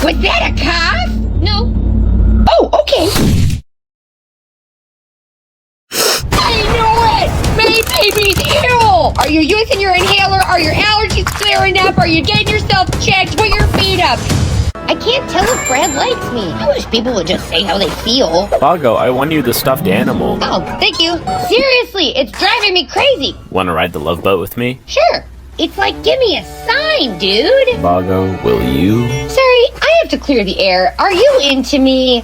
Was that a cough? No. Oh, okay. I knew it! May baby's ill! Are you using your inhaler? Are your allergies clearing up? Are you getting yourself checked? Put your feet up! I can't tell if Brad likes me. I wish people would just say how they feel. Vago, I won you the stuffed animal. Oh, thank you. Seriously, it's driving me crazy. Want to ride the love boat with me? Sure. It's like, give me a sign, dude. Vago, will you? Sorry, I have to clear the air. Are you into me?